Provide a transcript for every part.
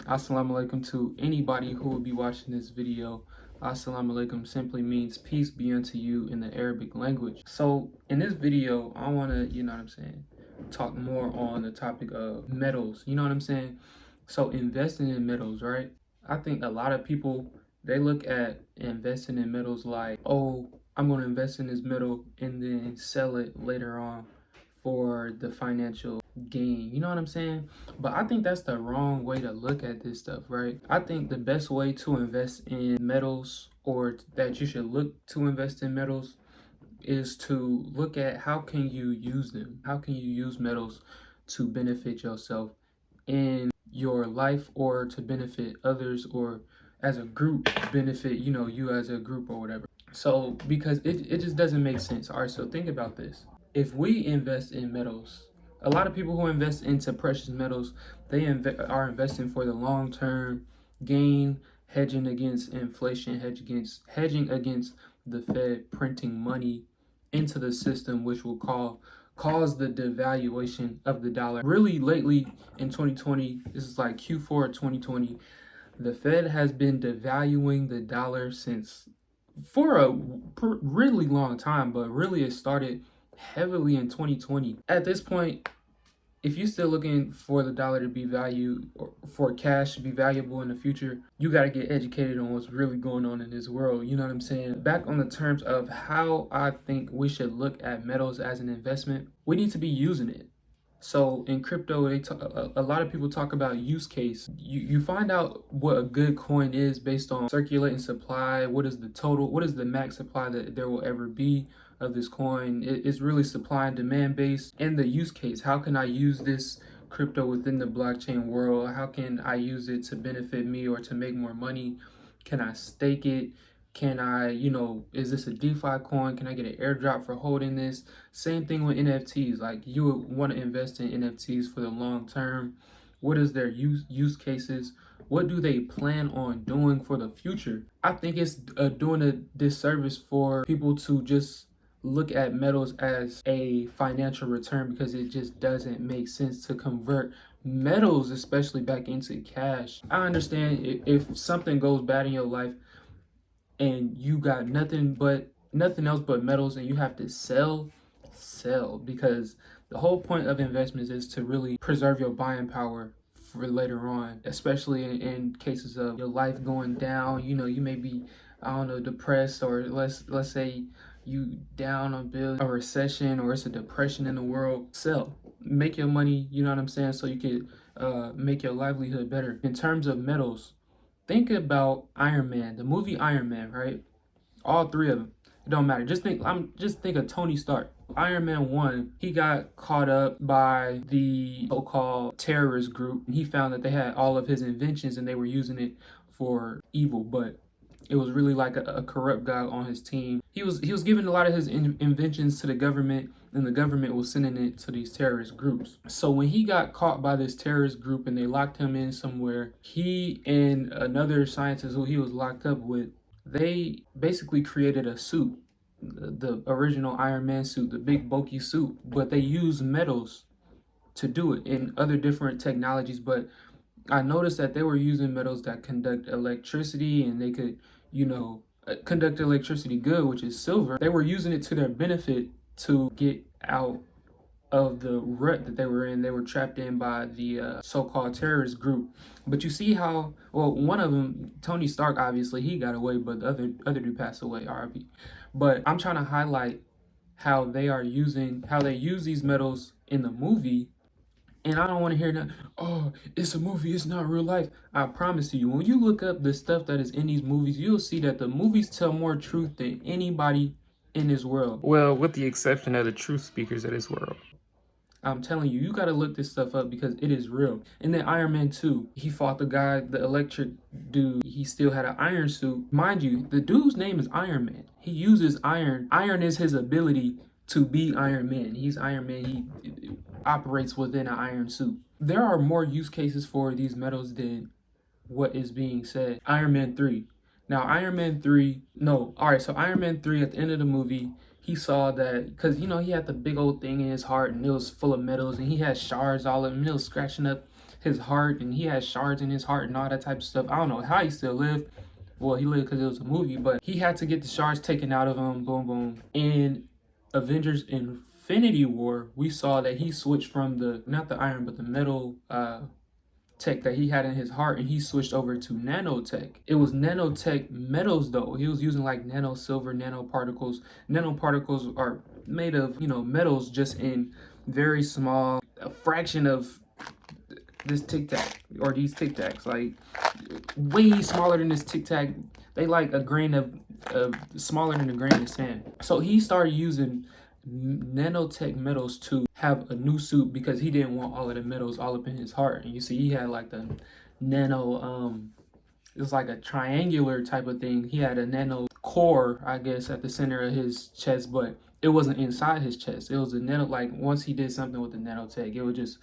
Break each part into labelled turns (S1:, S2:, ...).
S1: Assalamu alaikum to anybody who will be watching this video. Assalamu alaikum simply means peace be unto you in the Arabic language. So in this video, I want to, talk more on the topic of metals. You know what I'm saying? So investing in metals, right? I think a lot of people, they look at investing in metals like, oh, I'm going to invest in this metal and then sell it later on for the financial gain. You know what I'm saying? But I think that's the wrong way to look at this stuff, right? I think the best way to invest in metals, or that you should look to invest in metals, is to look at how can you use them? How can you use metals to benefit yourself in your life, or to benefit others, or as a group benefit, you as a group or whatever. So because it just doesn't make sense. All right, so think about this. If we invest in metals, a lot of people who invest into precious metals, they are investing for the long-term gain, hedging against inflation, hedging against the Fed printing money into the system, which will cause the devaluation of the dollar. Really lately in 2020, this is like Q4 of 2020, the Fed has been devaluing the dollar for a really long time, but really it started heavily in 2020. At this point, if you're still looking for the dollar to be valued, or for cash to be valuable in the future, you got to get educated on what's really going on in this world. You know what I'm saying? Back on the terms of how I think we should look at metals as an investment, we need to be using it. So in crypto, a lot of people talk about use case. You find out what a good coin is based on circulating supply. What is the max supply that there will ever be of this coin? It's really supply and demand based. And the use case, how can I use this crypto within the blockchain world? How can I use it to benefit me or to make more money? Can I stake it? Can I, is this a DeFi coin? Can I get an airdrop for holding this? Same thing with NFTs. Like, you would want to invest in NFTs for the long term. What is their use cases? What do they plan on doing for the future? I think it's doing a disservice for people to just look at metals as a financial return, because it just doesn't make sense to convert metals, especially back into cash. I understand if something goes bad in your life and you got nothing else but metals, and you have to sell, because the whole point of investments is to really preserve your buying power for later on, especially in cases of your life going down. You may be, I don't know, depressed, or let's say you down on a recession, or it's a depression in the world. Sell, make your money, you know what I'm saying, so you can make your livelihood better. In terms of metals, think about Iron Man, the movie Iron Man, right? All three of them. It don't matter. Just think of Tony Stark. Iron Man 1, he got caught up by the so-called terrorist group. He found that they had all of his inventions and they were using it for evil, but it was really like a corrupt guy on his team. He was giving a lot of his inventions to the government, and the government was sending it to these terrorist groups. So when he got caught by this terrorist group and they locked him in somewhere, he and another scientist who he was locked up with, they basically created a suit, the original Iron Man suit, the big bulky suit, but they used metals to do it, in other different technologies. But I noticed that they were using metals that conduct electricity, and they could, conduct electricity good, which is silver. They were using it to their benefit to get out of the rut that they were in. They were trapped in by the so-called terrorist group. But you see how, well, one of them, Tony Stark, obviously he got away, but the other dude passed away, RIP. But I'm trying to highlight how they use these metals in the movie. And I don't want to hear that, oh, it's a movie, it's not real life. I promise you, when you look up the stuff that is in these movies, you'll see that the movies tell more truth than anybody in this world. Well, with the exception of the truth speakers of this world. I'm telling you, you got to look this stuff up because it is real. And then Iron Man 2, he fought the guy, the electric dude. He still had an iron suit. Mind you, the dude's name is Iron Man. He uses iron. Iron is his ability to be Iron Man. He's Iron Man. He operates within an iron suit. There are more use cases for these metals than what is being said. Iron Man 3. Now, Iron Man 3, no, all right, so Iron Man 3, at the end of the movie, he saw that, because, he had the big old thing in his heart, and it was full of metals, and he had shards all of them, and it was scratching up his heart, and he had shards in his heart and all that type of stuff. I don't know how he still lived. Well, he lived because it was a movie, but he had to get the shards taken out of him. Boom, boom. In Avengers Infinity War, we saw that he switched from the, not the iron, but the metal tech that he had in his heart, and he switched over to nanotech. It was nanotech metals though. He was using like nano silver, nanoparticles. Nanoparticles are made of, metals just in very small, a fraction of this tic tac or these tic tacs, like way smaller than this tic tac. They like a grain of smaller than a grain of sand. So he started using nanotech metals to have a new suit because he didn't want all of the metals all up in his heart. And you see, he had like the nano, it was like a triangular type of thing. He had a nano core, I guess, at the center of his chest, but it wasn't inside his chest. It was a nano, like once he did something with the nanotech, it would just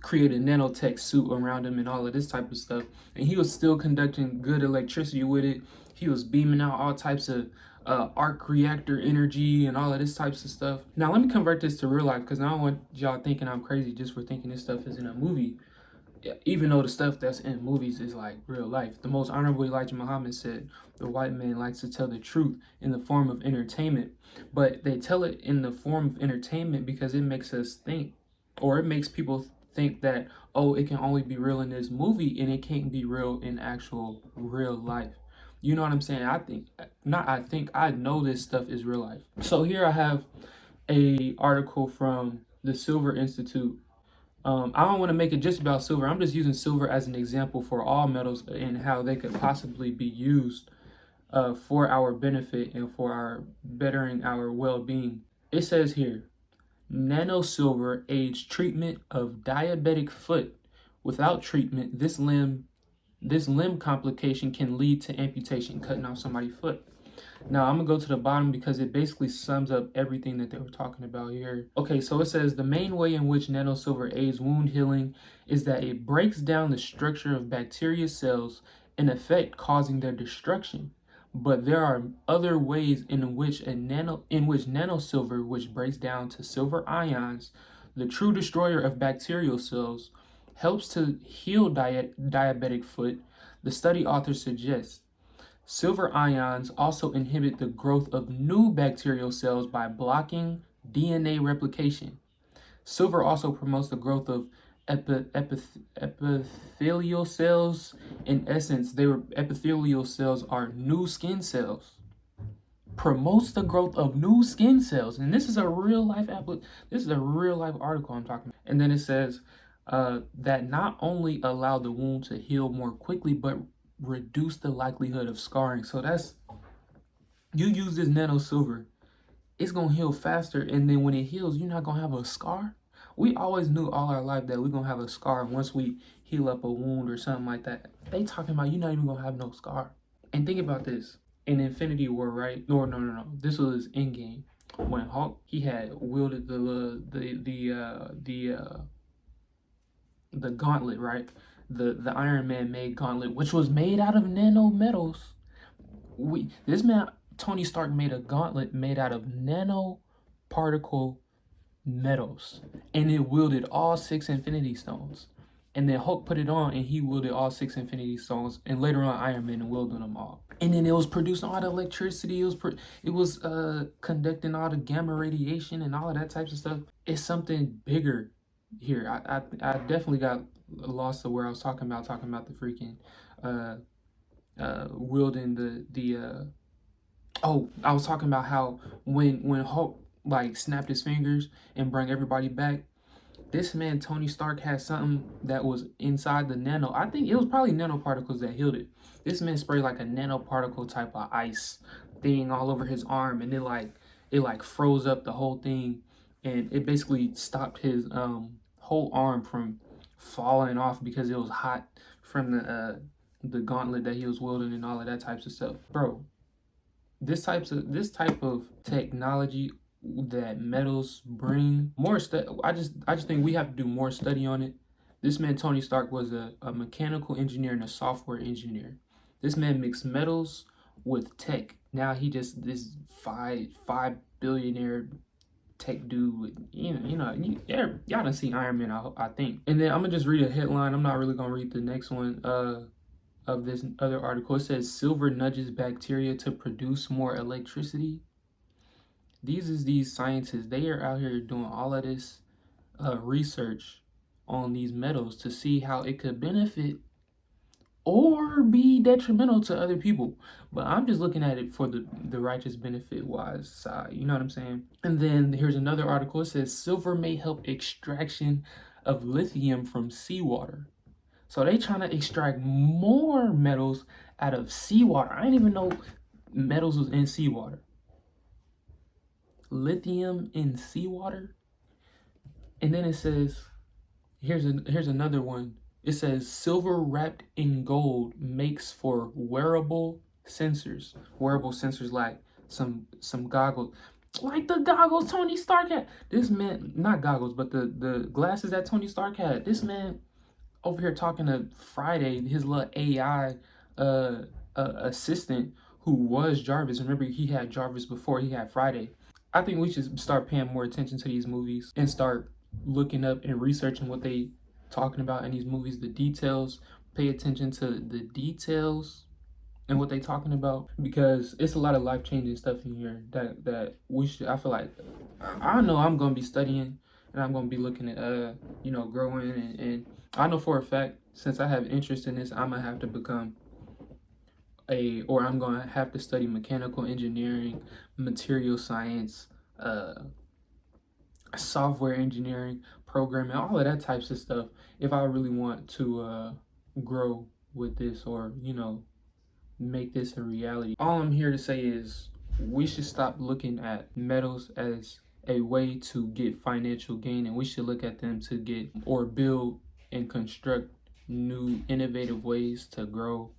S1: create a nanotech suit around him and all of this type of stuff. And he was still conducting good electricity with it. He was beaming out all types of arc reactor energy and all of this types of stuff. Now let me convert this to real life, because I don't want y'all thinking I'm crazy just for thinking this stuff is in a movie. Even though the stuff that's in movies is like real life. The most honorable Elijah Muhammad said, the white man likes to tell the truth in the form of entertainment, but they tell it in the form of entertainment because it makes us think, or it makes people think that, oh, it can only be real in this movie and it can't be real in actual real life. You know what I'm saying? I know this stuff is real life. So here I have a article from the Silver Institute. I don't want to make it just about silver. I'm just using silver as an example for all metals and how they could possibly be used for our benefit and for our bettering our well-being. It says here, nano silver aids treatment of diabetic foot. Without treatment, this limb complication can lead to amputation, cutting off somebody's foot. Now, I'm going to go to the bottom because it basically sums up everything that they were talking about here. Okay, so it says the main way in which nanosilver aids wound healing is that it breaks down the structure of bacteria cells, in effect causing their destruction. But there are other ways in which nanosilver, which breaks down to silver ions, the true destroyer of bacterial cells, helps to heal diabetic foot. The study author suggests silver ions also inhibit the growth of new bacterial cells by blocking DNA replication. Silver also promotes the growth of epithelial cells. In essence, epithelial cells are new skin cells. Promotes the growth of new skin cells, and this is a real life article I'm talking about. And then it says that not only allow the wound to heal more quickly, but reduce the likelihood of scarring. So that's, you use this nano silver, it's gonna heal faster, and then when it heals, you're not gonna have a scar. We always knew all our life that we're gonna have a scar once we heal up a wound or something like that. They talking about you're not even gonna have no scar. And think about this. In Infinity War, right? No. This was Endgame. When Hulk, he had wielded the gauntlet, right? The Iron Man made gauntlet, which was made out of nano metals. Tony Stark made a gauntlet made out of nanoparticle metals, and it wielded all 6 Infinity Stones. And then Hulk put it on, and he wielded all 6 Infinity Stones, and later on Iron Man wielded them all. And then it was producing all the electricity. It was conducting all the gamma radiation and all of that types of stuff. It's something bigger here. I definitely got lost of where I was talking about the freaking wielding I was talking about how when Hulk like snapped his fingers and bring everybody back, this man Tony Stark had something that was inside the nano. I think it was probably nanoparticles that healed it. This man sprayed like a nanoparticle type of ice thing all over his arm, and it froze up the whole thing, and it basically stopped his whole arm from falling off because it was hot from the gauntlet that he was wielding and all of that types of stuff. Bro, this type of technology that metals bring more I just think we have to do more study on it. This man Tony Stark was a mechanical engineer and a software engineer. This man mixed metals with tech. Now he just this five billionaire tech dude with, y'all done seen Iron Man, I think. And then I'm gonna just read a headline. I'm not really gonna read the next one of this other article. It says silver nudges bacteria to produce more electricity. These scientists, they are out here doing all of this research on these metals to see how it could benefit or be detrimental to other people. But I'm just looking at it for the righteous benefit wise side. You know what I'm saying? And then here's another article. It says silver may help extraction of lithium from seawater. So they trying to extract more metals out of seawater. I didn't even know metals was in seawater. Lithium in seawater. And then it says, here's another one. It says silver wrapped in gold makes for wearable sensors. Wearable sensors like some goggles, like the goggles Tony Stark had. This man, not goggles, but the glasses that Tony Stark had. This man over here talking to Friday, his little AI assistant who was Jarvis. Remember, he had Jarvis before he had Friday. I think we should start paying more attention to these movies and start looking up and researching what they talking about in these movies, the details. Pay attention to the details and what they talking about, because it's a lot of life-changing stuff in here that we should, I feel like, I know I'm going to be studying and I'm going to be looking at growing, and I know for a fact, since I have interest in this, I'm going to have to become I'm going to have to study mechanical engineering, material science, software engineering, programming, all of that types of stuff, if I really want to grow with this, or make this a reality. All I'm here to say is we should stop looking at metals as a way to get financial gain, and we should look at them to get or build and construct new innovative ways to grow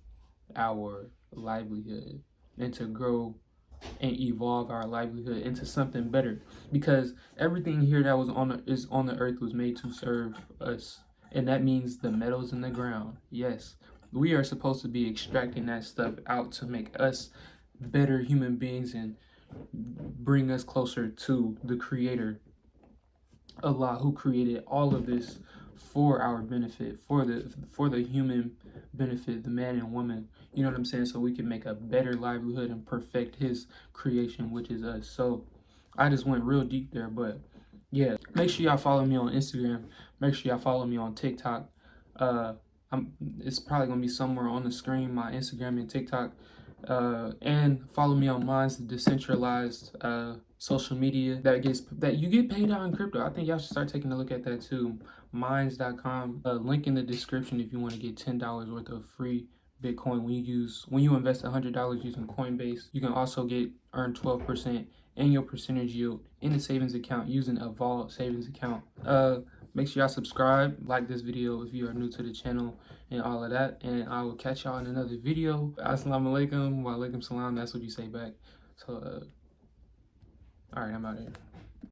S1: our livelihood and to grow and evolve our livelihood into something better, because everything here that was on the earth was made to serve us, and that means the metals in the ground. Yes, we are supposed to be extracting that stuff out to make us better human beings and bring us closer to the creator, Allah, who created all of this for our benefit, for the human benefit, the man and woman, you know what I'm saying, so we can make a better livelihood and perfect his creation, which is us. So I just went real deep there, but yeah, make sure y'all follow me on Instagram, make sure y'all follow me on TikTok. It's probably gonna be somewhere on the screen, my Instagram and TikTok, and follow me on Minds, the decentralized social media that you get paid out in crypto. I think y'all should start taking a look at that too. Minds.com. Link in the description if you want to get $10 worth of free Bitcoin when you invest $100 using Coinbase. You can also earn 12% annual percentage yield in a savings account using a Vault savings account. Make sure y'all subscribe, like this video if you are new to the channel, and all of that. And I will catch y'all in another video. Assalamu alaikum, wa alaikum salam. That's what you say back. So, all right, I'm out of here.